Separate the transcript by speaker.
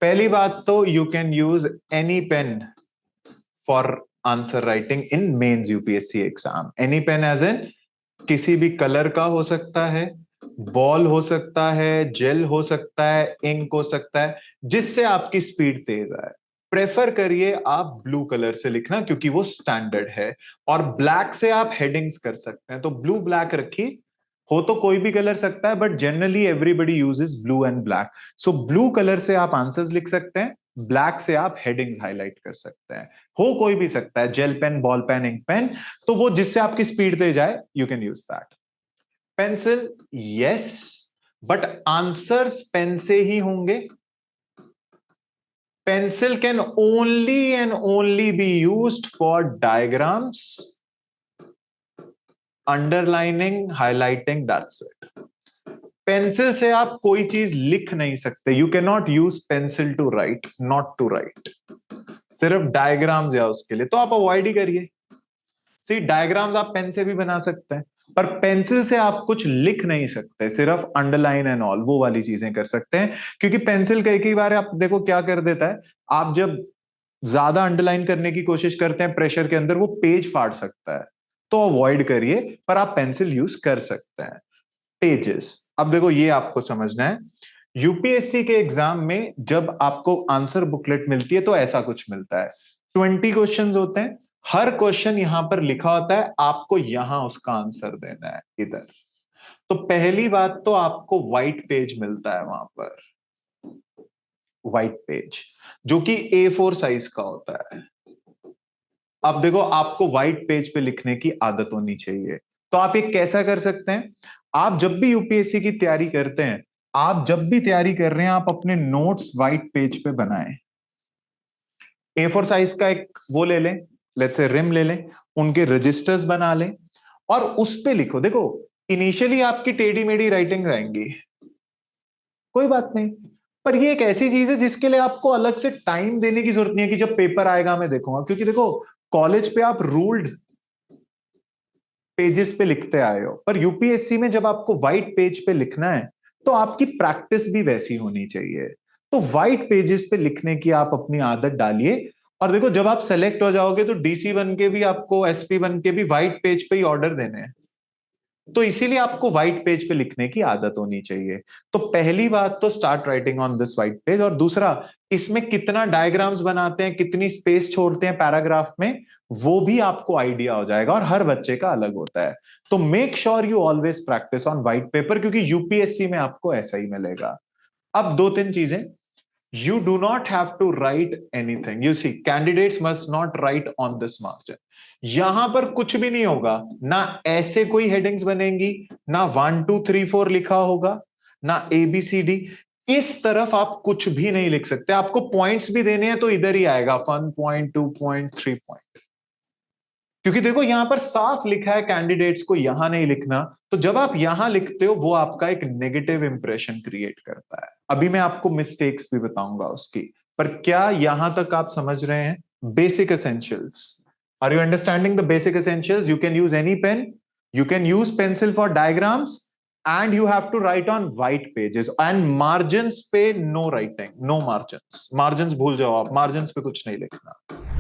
Speaker 1: पहली बात तो you can use any pen for answer writing in mains UPSC exam. Any pen as an किसी भी colour का हो सकता है, बॉल हो सकता है, जेल हो सकता है, इंक हो सकता है, जिससे आपकी स्पीड तेज आए। प्रेफर करिए आप ब्लू कलर से लिखना क्योंकि वो स्टैंडर्ड है, और ब्लैक से आप हेडिंग्स कर सकते हैं। तो ब्लू ब्लैक रखिए, हो तो कोई भी कलर सकता है but generally everybody uses blue and black. So blue colour से आप आंसर्स लिख सकते हैं, ब्लैक से आप हेडिंग्स हाईलाइट कर सकते हैं। हो कोई भी सकता है, gel pen, ball pen, ink pen, तो वो जिससे आपकी स्पीड तेज जाए, you can use that. Pencil, yes, but answers pen से ही होंगे। Pencil can only and only be used for diagrams, underlining, highlighting, that's it. Pencil से आप कोई चीज लिख नहीं सकते। You can not use pencil to write, not to write. सिर्फ डायग्राम्स या उसके लिए तो आप अवॉइड ही करिए। सी, डायग्राम्स आप पेन से भी बना सकते हैं, पर पेंसिल से आप कुछ लिख नहीं सकते, सिर्फ अंडरलाइन एंड ऑल वो वाली चीजें कर सकते हैं। क्योंकि पेंसिल कई बार आप देखो क्या कर देता है, आप जब ज्यादा अंडरलाइन करने की कोशिश करते हैं प्रेशर के अंदर, वो पेज फाड़ सकता है, तो अवॉइड करिए। पर आप पेंसिल यूज कर सकते हैं। पेजेस, अब देखो ये आपको समझना है, यूपीएससी के एग्जाम में जब आपको आंसर बुकलेट मिलती है तो ऐसा कुछ मिलता है। 20 क्वेश्चंस होते हैं, हर क्वेश्चन यहां पर लिखा होता है, आपको यहां उसका आंसर देना है इधर। तो पहली बात तो आपको व्हाइट पेज मिलता है वहां पर, व्हाइट पेज, जो कि A4 साइज का होता है। अब देखो, आपको व्हाइट पेज पे लिखने की आदत होनी चाहिए। तो आप ये कैसा कर सकते हैं, आप जब भी यूपीएससी की तैयारी करते हैं, आप जब भी तैयारी कर रहे हैं, आप अपने नोट्स व्हाइट पेज पे बनाएं। A4 साइज का एक वो ले लें, लेट्स से रिम ले लें, उनके रजिस्टर्स बना लें और उस पे लिखो। देखो, इनिशियली आपकी टेढ़ी मेढ़ी राइटिंग रहेंगी, कोई बात नहीं, पर ये एक ऐसी चीज है जिसके लिए आपको अलग से टाइम देने की जरूरत नहीं है कि जब पेपर आएगा मैं देखूंगा। क्योंकि देखो, कॉलेज पे आप रूल्ड पेजेस पे लिखते आए हो, पर यूपीएससी में जब आपको व्हाइट पेज पे लिखना है तो आपकी प्रैक्टिस भी वैसी होनी चाहिए। तो व्हाइट पेजेस पे लिखने की आप अपनी आदत डालिए। और देखो, जब आप सेलेक्ट हो जाओगे तो डीसी बन के भी आपको, एसपी बन के भी व्हाइट पेज पे ही ऑर्डर देने हैं। तो इसीलिए आपको व्हाइट पेज पे लिखने की आदत होनी चाहिए। तो पहली बात तो start writing on this white page. और दूसरा, इसमें कितना डायग्राम्स बनाते हैं, कितनी स्पेस छोड़ते हैं पैराग्राफ में, वो भी आपको आइडिया हो जाएगा, और हर बच्चे का अलग होता है। तो make sure you always practice on white paper, क्योंकि यूपीएससी में आपको ऐसा ही मिलेगा। अब दो तीन चीजें, you do not have to write anything. You see, candidates must not write on this margin. यहां पर कुछ भी नहीं होगा, ना ऐसे कोई हेडिंग्स बनेंगी, ना 1 2 3 4 लिखा होगा, ना ABCD। इस तरफ आप कुछ भी नहीं लिख सकते। आपको पॉइंट्स भी देने हैं तो इधर ही आएगा, 1 पॉइंट, 2 पॉइंट, 3 पॉइंट। क्योंकि देखो, यहां पर साफ लिखा है कैंडिडेट्स को यहां नहीं लिखना। तो जब आप यहां लिखते हो, वो आपका एक नेगेटिव इंप्रेशन क्रिएट करता है। अभी मैं आपको मिस्टेक्स भी बताऊंगा उसकी, पर क्या यहां तक आप समझ रहे हैं basic essentials? Are you understanding the basic essentials? You can use any pen, you can use pencil for diagrams, and you have to write on white pages. And margins पे no writing, no margins. Margins भूल जाओ आप, margins पे कुछ नहीं लिखना।